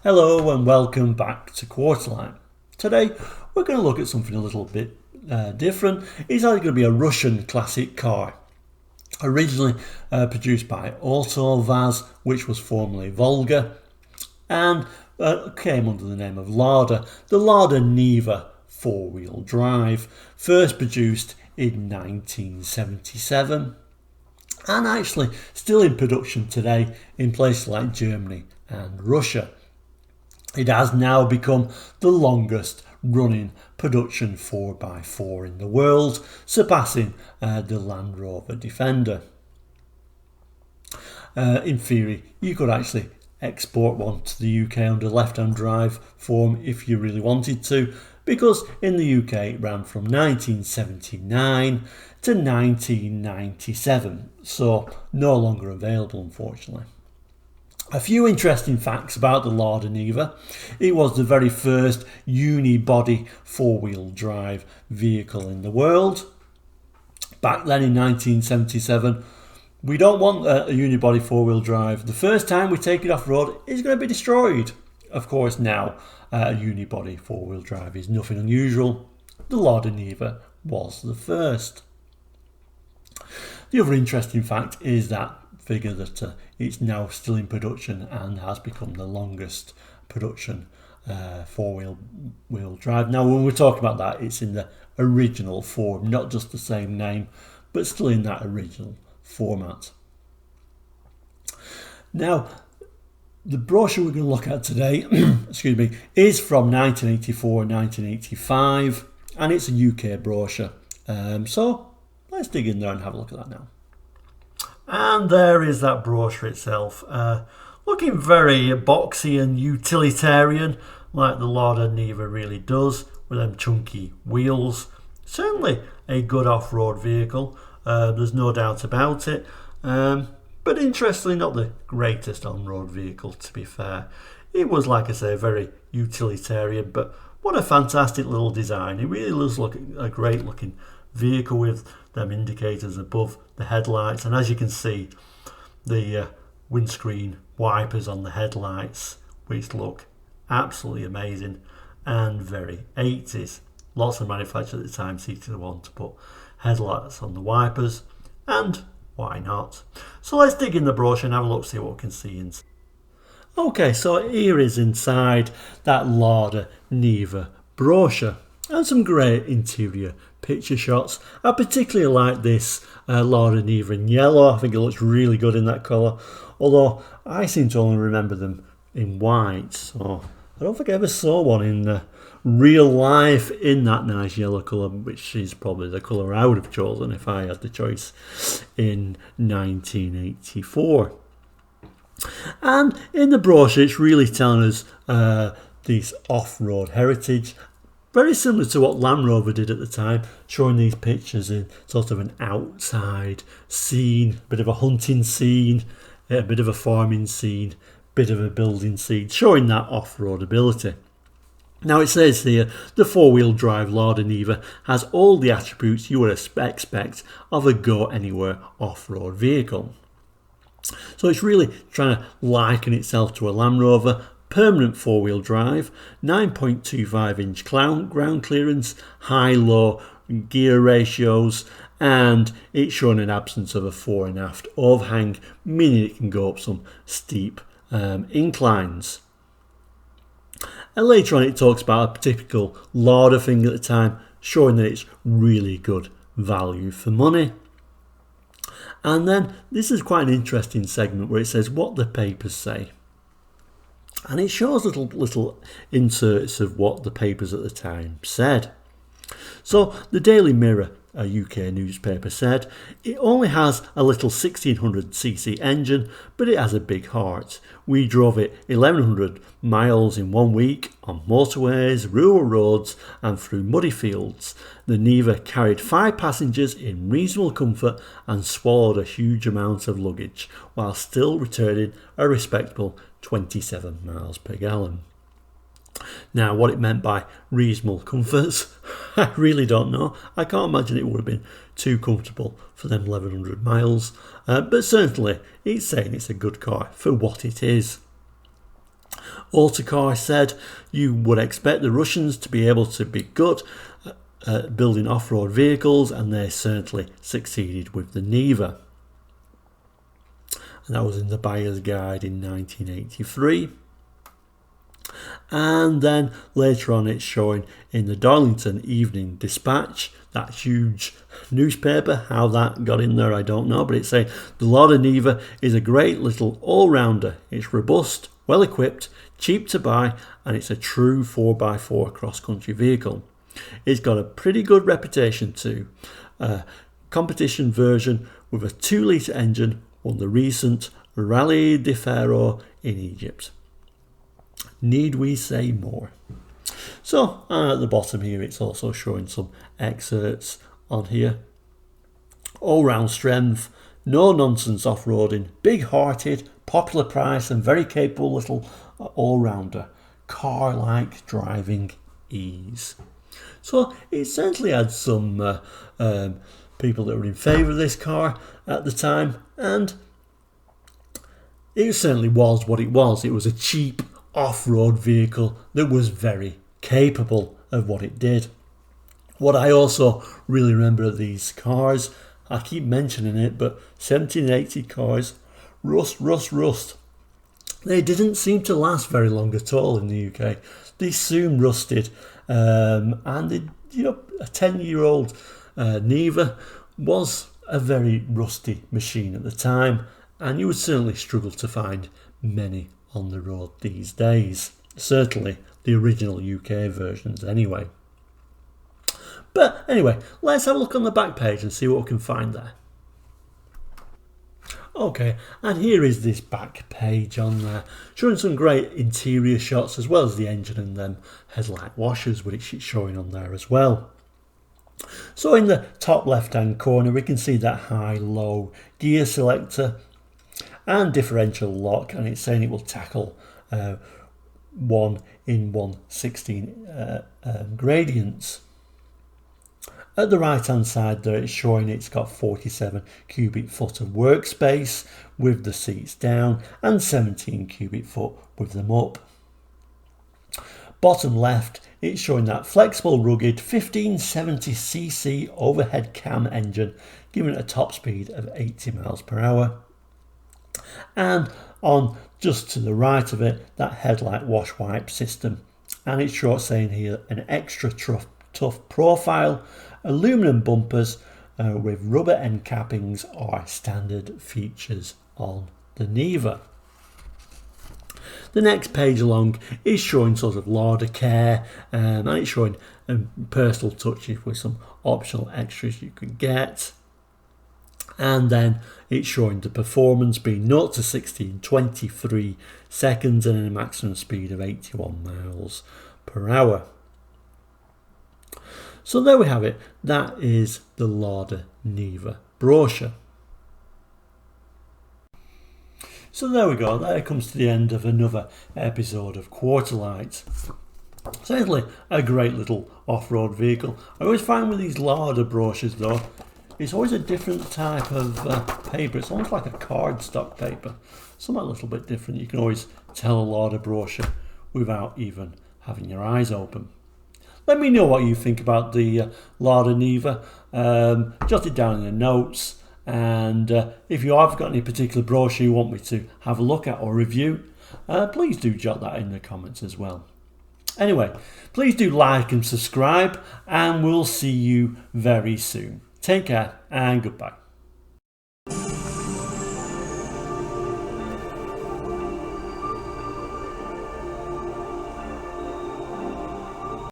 Hello and welcome back to Quarterline. Today we're going to look at something a little bit different. It's actually going to be a Russian classic car, originally produced by AutoVAZ, which was formerly Volga, and came under the name of Lada, the Lada Niva four-wheel drive, first produced in 1977 and actually still in production today in places like Germany and Russia. It has now become the longest running production 4x4 in the world, surpassing the Land Rover Defender. In theory, you could actually export one to the UK under left-hand drive form if you really wanted to, because in the UK it ran from 1979 to 1997, so no longer available unfortunately. A few interesting facts about the Lada Niva. It was the very first unibody four-wheel drive vehicle in the world. Back then in 1977, we don't want a unibody four-wheel drive. The first time we take it off-road, it's going to be destroyed. Of course now, a unibody four-wheel drive is nothing unusual. The Lada Niva was the first. The other interesting fact is that figure that it's now still in production and has become the longest production four-wheel drive. Now when we're talking about that, it's in the original form, not just the same name, but still in that original format. Now the brochure we're going to look at today excuse me, is from 1984 and 1985, and it's a UK brochure, so let's dig in there and have a look at that now. And there is that brochure itself, looking very boxy and utilitarian, like the Lada Niva really does, with them chunky wheels. Certainly a good off-road vehicle, there's no doubt about it, but interestingly not the greatest on-road vehicle, to be fair. It was, like I say, very utilitarian, but what a fantastic little design. It really does look a great looking vehicle with them indicators above the headlights, and as you can see, the windscreen wipers on the headlights, which look absolutely amazing and very 80s. Lots of manufacturers at the time seemed to want to put headlights on the wipers, and why not? So let's dig in the brochure and have a look, see what we can see inside. Okay, so here is inside that Lada Niva brochure, and some great interior picture shots. I particularly like this Lada Niva in yellow. I think it looks really good in that colour, although I seem to only remember them in white, so I don't think I ever saw one in real life in that nice yellow colour, which is probably the colour I would have chosen if I had the choice in 1984. And in the brochure it's really telling us this off-road heritage, very similar to what Land Rover did at the time, showing these pictures in sort of an outside scene, a bit of a hunting scene, a bit of a farming scene, bit of a building scene, showing that off-road ability. Now it says here, the four-wheel drive Lada Niva has all the attributes you would expect of a go-anywhere off-road vehicle. So it's really trying to liken itself to a Land Rover. Permanent four-wheel drive, 9.25 inch ground clearance, high-low gear ratios, and it's showing an absence of a fore and aft overhang, meaning it can go up some steep inclines. And later on it talks about a typical Lada thing at the time, showing that it's really good value for money. And then this is quite an interesting segment where it says what the papers say. And it shows little inserts of what the papers at the time said. So the Daily Mirror, a UK newspaper, said it only has a little 1600cc engine, but it has a big heart. We drove it 1100 miles in 1 week on motorways, rural roads and through muddy fields. The Niva carried 5 passengers in reasonable comfort and swallowed a huge amount of luggage while still returning a respectable 27 miles per gallon. Now, what it meant by reasonable comforts, I really don't know. I can't imagine it would have been too comfortable for them 1100 miles, but certainly it's saying it's a good car for what it is. Autocar said you would expect the Russians to be able to be good at building off-road vehicles, and they certainly succeeded with the Niva. And that was in the Buyer's Guide in 1983. And then later on it's showing in the Darlington Evening Dispatch, that huge newspaper. How that got in there I don't know, but it's saying the Lada Niva is a great little all-rounder. It's robust, well equipped, cheap to buy, and it's a true 4x4 cross-country vehicle. It's got a pretty good reputation too. Competition version with a 2-litre engine won the recent Rally di Ferro in Egypt. Need we say more? So at the bottom here it's also showing some excerpts on here. All-round strength, no nonsense off-roading, big-hearted, popular price and very capable little all-rounder. Car-like driving ease. So it certainly had some people that were in favour of this car at the time, and it certainly was what it was. It was a cheap off-road vehicle that was very capable of what it did. What I also really remember of these cars, I keep mentioning it, but 1780 cars, rust. They didn't seem to last very long at all in the UK. They soon rusted, and a 10-year-old Niva was a very rusty machine at the time, and you would certainly struggle to find many on the road these days. Certainly the original UK versions anyway. But anyway, let's have a look on the back page and see what we can find there. Okay, and here is this back page on there, showing some great interior shots as well as the engine and them headlight washers, which it's showing on there as well. So in the top left hand corner we can see that high-low gear selector and differential lock, and it's saying it will tackle 1 in 1/16 gradients. At the right hand side there it's showing it's got 47 cubic foot of workspace with the seats down and 17 cubic foot with them up. Bottom left it's showing that flexible rugged 1570cc overhead cam engine, giving it a top speed of 80 miles per hour. And on just to the right of it, that headlight wash wipe system, and it's short saying here an extra tough profile, aluminum bumpers with rubber end cappings are standard features on the Niva. The next page along is showing sort of Lada care, and it's showing personal touches with some optional extras you can get. And then it's showing the performance being 0 to 60 in 23 seconds and a maximum speed of 81 miles per hour. So there we have it. That is the Lada Niva brochure. So there we go. There comes to the end of another episode of Quarterlight. Certainly a great little off-road vehicle. I always find with these Lada brochures though, it's always a different type of paper. It's almost like a cardstock paper. Something a little bit different. You can always tell a Lada brochure without even having your eyes open. Let me know what you think about the Lada Niva. Jot it down in the notes. And if you have got any particular brochure you want me to have a look at or review, please do jot that in the comments as well. Anyway, please do like and subscribe, and we'll see you very soon. Take care and goodbye.